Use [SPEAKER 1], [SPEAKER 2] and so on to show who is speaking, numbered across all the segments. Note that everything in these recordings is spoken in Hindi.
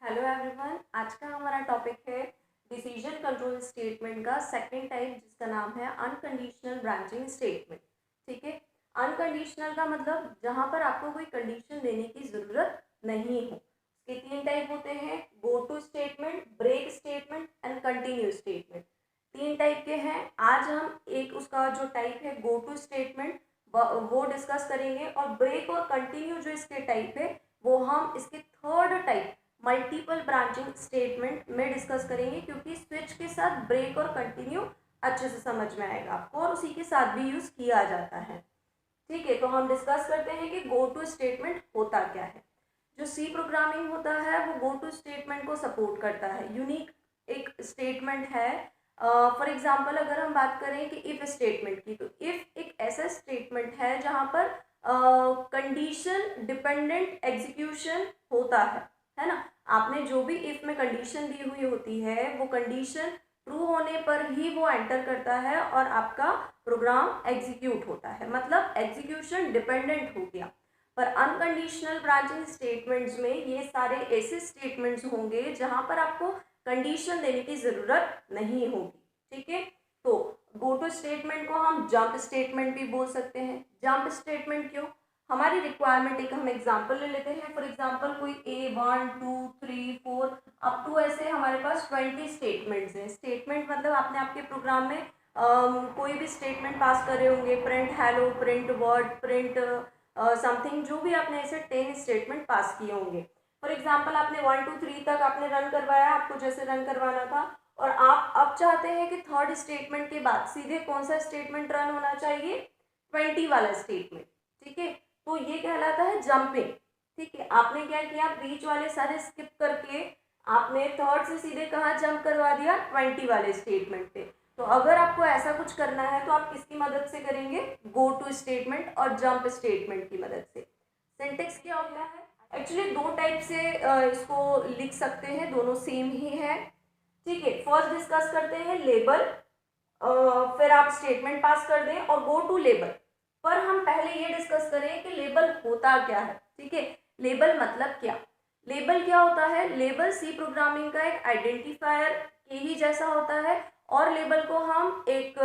[SPEAKER 1] हेलो एवरीवन, आज का हमारा टॉपिक है डिसीजन कंट्रोल स्टेटमेंट का सेकंड टाइप, जिसका नाम है अनकंडीशनल ब्रांचिंग स्टेटमेंट। ठीक है, अनकंडीशनल का मतलब जहां पर आपको कोई कंडीशन देने की ज़रूरत नहीं हो। इसके तीन टाइप होते हैं: go to statement, break statement and continue statement. तीन टाइप के हैं। आज हम एक उसका जो टाइप है गो टू स्टेटमेंट वो डिस्कस करेंगे, और ब्रेक और कंटिन्यू जो इसके टाइप है वो हम इसके third type multiple branching statement में डिस्कस करेंगे, क्योंकि स्विच के साथ ब्रेक और कंटिन्यू अच्छे से समझ में आएगा आपको और उसी के साथ भी यूज किया जाता है। ठीक है, तो हम डिस्कस करते हैं कि गो टू स्टेटमेंट होता क्या है। जो सी प्रोग्रामिंग होता है वो गो टू स्टेटमेंट को सपोर्ट करता है। यूनिक एक स्टेटमेंट है। फॉर एग्जाम्पल अगर हम बात करें कि इफ स्टेटमेंट की, तो इफ एक ऐसा स्टेटमेंट है जहां पर कंडीशन डिपेंडेंट एग्जीक्यूशन होता है ना। आपने जो भी इफ में कंडीशन दी हुई होती है वो कंडीशन ट्रू होने पर ही वो एंटर करता है और आपका प्रोग्राम एग्जीक्यूट होता है, मतलब एग्जीक्यूशन डिपेंडेंट हो गया। पर अनकंडीशनल ब्रांचिंग स्टेटमेंट्स में ये सारे ऐसे स्टेटमेंट्स होंगे जहां पर आपको कंडीशन देने की जरूरत नहीं होगी। ठीक है, तो गो टू स्टेटमेंट को हम जंप स्टेटमेंट भी बोल सकते हैं। जंप स्टेटमेंट क्यों? हमारी रिक्वायरमेंट, एक हम एग्जांपल ले लेते हैं। फॉर एग्जांपल कोई A1 2 3 4 अप टू ऐसे हमारे पास 20 स्टेटमेंट्स हैं। स्टेटमेंट मतलब आपने आपके प्रोग्राम में कोई भी स्टेटमेंट पास कर रहे होंगे, print hello, print word, print something, जो भी आपने ऐसे 10 स्टेटमेंट पास किए होंगे। फॉर एग्जाम्पल आपने 1 2 3 तक आपने रन करवाया, आपको जैसे रन करवाना था, और आप अब चाहते हैं कि थर्ड स्टेटमेंट के बाद सीधे कौन सा स्टेटमेंट रन होना चाहिए? 20 वाला स्टेटमेंट। ठीक है, तो ये कहलाता है जंपिंग। ठीक है, आपने क्या किया, बीच वाले सारे स्किप करके आपने थर्ड से सीधे कहाँ जंप करवा दिया? 20 वाले स्टेटमेंट पे। तो अगर आपको ऐसा कुछ करना है तो आप किसकी मदद से करेंगे? गो टू स्टेटमेंट और जंप स्टेटमेंट की मदद से। सिंटेक्स क्या होता है? एक्चुअली दो टाइप से इसको लिख सकते हैं, दोनों सेम ही है। ठीक है, फर्स्ट डिस्कस करते हैं लेबल, फिर आप स्टेटमेंट पास कर दें और गो टू लेबल। पर हम पहले ये डिस्कस करें कि लेबल होता क्या है। ठीक है, लेबल मतलब क्या? लेबल क्या होता है? लेबल सी प्रोग्रामिंग का एक आइडेंटिफायर के ही जैसा होता है, और लेबल को हम एक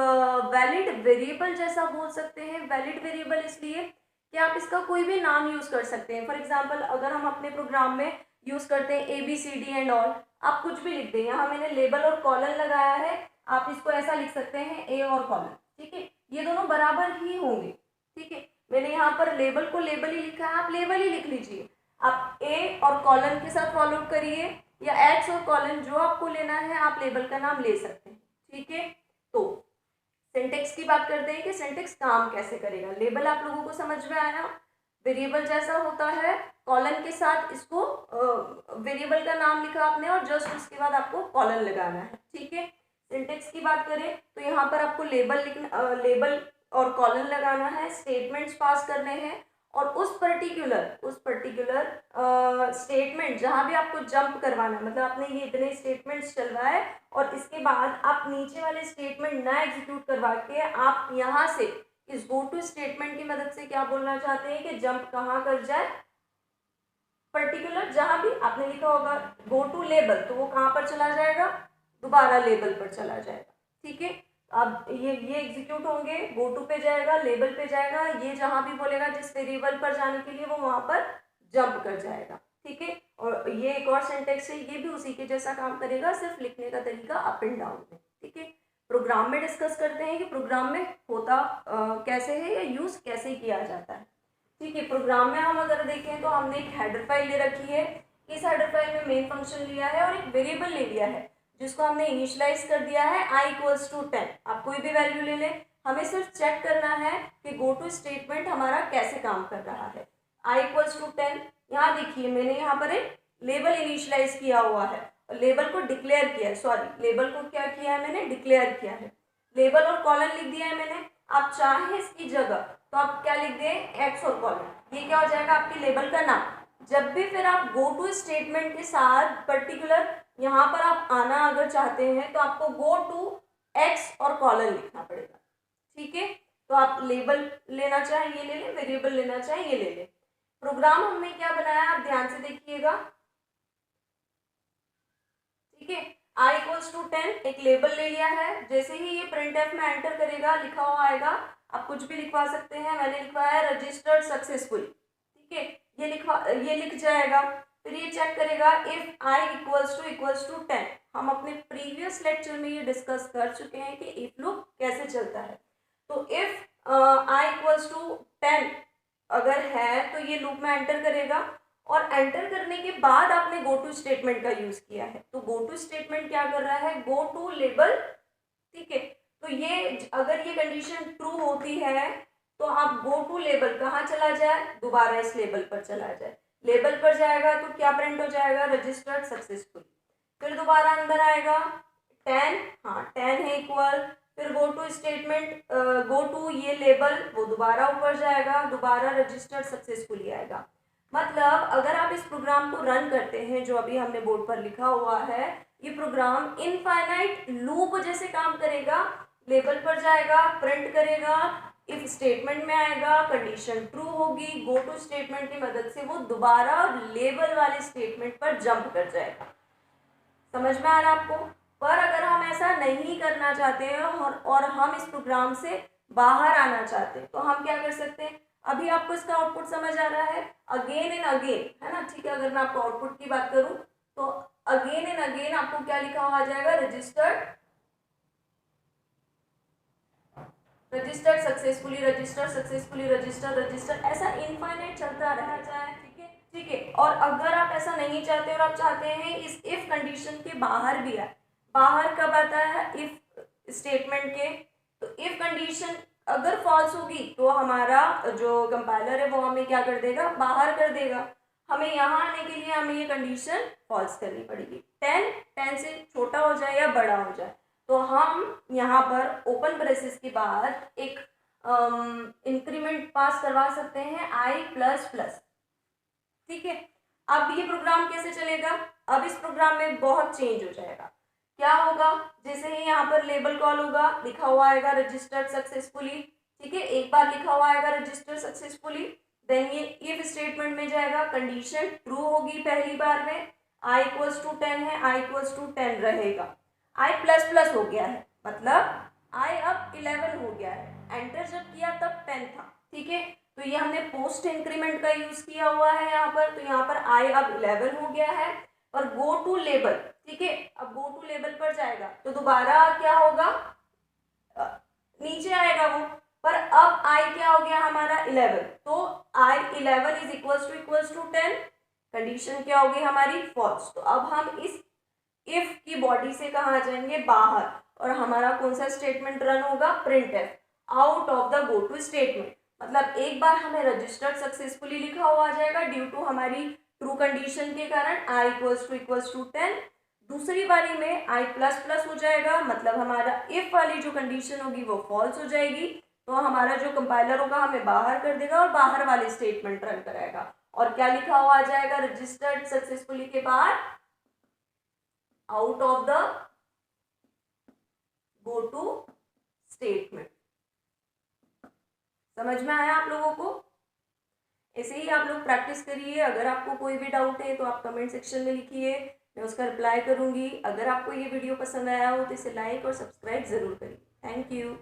[SPEAKER 1] वैलिड वेरिएबल जैसा बोल सकते हैं। वैलिड वेरिएबल इसलिए कि आप इसका कोई भी नाम यूज कर सकते हैं। फॉर एग्जाम्पल अगर हम अपने प्रोग्राम में यूज करते हैं ABCD एंड ऑल, आप कुछ भी लिख दें। यहाँ मैंने लेबल और कॉलन लगाया है, आप इसको ऐसा लिख सकते हैं ए और कॉलन। ठीक है, ये दोनों बराबर ही होंगे। ठीक है, मैंने यहाँ पर लेबल को लेबल ही लिखा है, आप लेबल ही लिख लीजिए। आप ए और कॉलन के साथ फॉलो करिए, या एक्स और कॉलन, जो आपको लेना है आप लेबल का नाम ले सकते हैं। ठीक है, तो सिंटेक्स की बात करते हैं कि सिंटेक्स काम कैसे करेगा। लेबल आप लोगों को समझ में आया, वेरिएबल जैसा होता है। कॉलन के साथ इसको वेरिएबल का नाम लिखा आपने और जस्ट उसके बाद आपको कॉलन लगाना है। ठीक है, सिंटेक्स की बात करें तो यहाँ पर आपको लेबल लिखना, लेबल और कॉलन लगाना है, स्टेटमेंट्स पास करने हैं, और उस पर्टिकुलर स्टेटमेंट जहाँ भी आपको जंप करवाना है, मतलब आपने ये इतने स्टेटमेंट्स चलवाए और इसके बाद आप नीचे वाले स्टेटमेंट ना एग्जीक्यूट करवा के आप यहाँ से इस गो टू स्टेटमेंट की मदद से क्या बोलना चाहते हैं कि जंप कहाँ कर जाए? पर्टिकुलर जहां भी आपने लिखा होगा गो टू लेबल, तो वो कहाँ पर चला जाएगा? दोबारा लेबल पर चला जाएगा। ठीक है, अब ये एग्जीक्यूट होंगे, गो टू पे जाएगा, लेबल पे जाएगा, ये जहां भी बोलेगा जिस वेरिएबल पर जाने के लिए वो वहां पर जंप कर जाएगा। ठीक है, और ये एक और सिंटेक्स है, ये भी उसी के जैसा काम करेगा, सिर्फ लिखने का तरीका अप एंड डाउन में। ठीक है, प्रोग्राम में डिस्कस करते हैं कि प्रोग्राम में होता कैसे है या यूज कैसे किया जाता है। ठीक है, प्रोग्राम में हम अगर देखें तो हमने एक हेडर फाइल ले रखी है। इस हेडर फाइल में मेन फंक्शन लिया है और एक वेरिएबल ले लिया है जिसको हमने इनिशियलाइज कर दिया है i=10। आप कोई भी वैल्यू ले लें, हमें सिर्फ चेक करना है कि गो टू स्टेटमेंट हमारा कैसे काम कर रहा है। i=10, यहाँ देखिए मैंने यहाँ पर एक लेबल इनिशियलाइज किया हुआ है, लेबल को डिक्लेयर किया है, सॉरी लेबल को क्या किया है मैंने? डिक्लेयर किया है। लेबल और कॉलन लिख दिया है मैंने। आप चाहे इसकी जगह तो आप क्या लिख दें? एक्स और कॉलन, ये क्या हो जाएगा? आपके लेबल का नाम। जब भी फिर आप गो टू स्टेटमेंट के साथ पर्टिकुलर यहाँ पर आप आना अगर चाहते हैं तो आपको गो टू एक्स और कॉलन लिखना पड़ेगा। ठीक है, तो आप लेबल लेना चाहें ये ले लें, वेरिएबल लेना चाहें ये ले लें। प्रोग्राम हमने क्या बनाया आप ध्यान से देखिएगा। ठीक है। i इक्वल्स टू 10 एक लेबल ले लिया है, जैसे ही ये printf में एंटर करेगा लिखा हुआ आएगा, आप कुछ भी लिखवा सकते हैं, मैंने लिखवाया है रजिस्टर्ड सक्सेसफुली, ठीक है, ये लिख जाएगा। फिर ये चेक करेगा इफ i इक्वल्स टू 10। हम अपने प्रीवियस लेक्चर में ये डिस्कस कर चुके हैं कि इफ लूप कैसे चलता है। तो इफ i इक्वल्स टू 10 अगर है तो ये लूप में एंटर करेगा, और एंटर करने के बाद आपने गो टू स्टेटमेंट का यूज किया है, तो गो टू स्टेटमेंट क्या कर रहा है, गो टू लेबल, ठीक है। तो ये अगर ये कंडीशन ट्रू होती है तो आप गो टू लेबल कहाँ चला जाए, दोबारा इस लेबल पर चला जाए, लेबल पर जाएगा तो क्या प्रिंट हो जाएगा, रजिस्टर्ड सक्सेसफुल। फिर दोबारा अंदर आएगा 10, हाँ 10 है इक्वल, फिर go to statement, go to ये लेबल, वो दोबारा ऊपर जाएगा, दोबारा रजिस्टर्ड सक्सेसफुली आएगा। मतलब अगर आप इस प्रोग्राम को रन करते हैं जो अभी हमने बोर्ड पर लिखा हुआ है, ये प्रोग्राम इनफाइनाइट लूप जैसे काम करेगा, लेबल पर जाएगा, प्रिंट करेगा, इफ स्टेटमेंट में आएगा, कंडीशन ट्रू होगी, गो टू स्टेटमेंट की मदद से वो दोबारा लेबल वाले स्टेटमेंट पर जंप कर जाएगा। समझ में आ रहा है आपको? पर अगर हम ऐसा नहीं करना चाहते हैं और हम इस प्रोग्राम से बाहर आना चाहते हैं तो हम क्या कर सकते हैं, अभी आपको इसका आउटपुट समझ आ रहा है, अगेन एंड अगेन, है ना, ठीक है। अगर मैं आपको आउटपुट की बात करूं तो अगेन एंड अगेन आपको क्या लिखा हुआ आ जाएगा, रजिस्टर्ड सक्सेसफुली, रजिस्टर, ऐसा इनफाइनाइट चलता रह जाए, ठीक है। और अगर आप ऐसा नहीं चाहते और आप चाहते हैं इस इफ कंडीशन के बाहर भी आए, बाहर कब आता है, इफ स्टेटमेंट के, तो इफ कंडीशन अगर फॉल्स होगी तो हमारा जो कंपाइलर है वो हमें क्या कर देगा, बाहर कर देगा। हमें यहाँ आने के लिए हमें ये कंडीशन फॉल्स करनी पड़ेगी, 10 से छोटा हो जाए या बड़ा हो जाए। तो हम यहाँ पर ओपन ब्रेसेस के बाद एक इंक्रीमेंट पास करवा सकते हैं i++, ठीक है। अब ये प्रोग्राम कैसे चलेगा, अब इस प्रोग्राम में बहुत चेंज हो जाएगा। क्या होगा, जैसे ही यहाँ पर लेबल कॉल होगा, लिखा हुआ आएगा रजिस्टर्ड सक्सेसफुली, ठीक है, एक बार लिखा हुआ आएगा रजिस्टर्ड सक्सेसफुली, देन ये इफ स्टेटमेंट में जाएगा, कंडीशन ट्रू होगी पहली बार में, i इक्वल्स टू 10 है, i इक्वल्स टू 10 रहेगा, i++ हो गया है, मतलब i अब 11 हो गया है, एंटर जब किया तब 10 था, ठीक है। तो ये हमने पोस्ट इंक्रीमेंट का यूज किया हुआ है यहाँ पर, तो यहाँ पर i अब 11 हो गया है, और गो टू लेबल, ठीक है, अब गो टू लेबल पर जाएगा तो दोबारा क्या होगा, नीचे आएगा वो, पर अब i क्या हो गया हमारा 11, तो i11 is equals to 10, condition क्या होगी हमारी, फॉल्स। तो अब हम इस इफ की बॉडी से कहाँ जाएंगे, बाहर, और हमारा कौन सा स्टेटमेंट रन होगा, printf out of the go to statement. मतलब एक बार हमें रजिस्टर्ड सक्सेसफुली लिखा हुआ आ जाएगा ड्यू टू हमारी ट्रू कंडीशन के कारण, i इक्वल्स टू 10, दूसरी बारी में i++ हो जाएगा, मतलब हमारा इफ वाली जो कंडीशन होगी वो फॉल्स हो जाएगी, तो हमारा जो कंपाइलर होगा हमें बाहर कर देगा और बाहर वाले स्टेटमेंट रन कराएगा, और क्या लिखा हुआ आ जाएगा, रजिस्टर्ड सक्सेसफुली के बाद out of the go to statement. समझ में आया आप लोगों को? ऐसे ही आप लोग प्रैक्टिस करिए। अगर आपको कोई भी डाउट है तो आप कमेंट सेक्शन में लिखिए, मैं उसका रिप्लाई करूंगी। अगर आपको ये वीडियो पसंद आया हो तो इसे लाइक और सब्सक्राइब जरूर करिए। Thank you.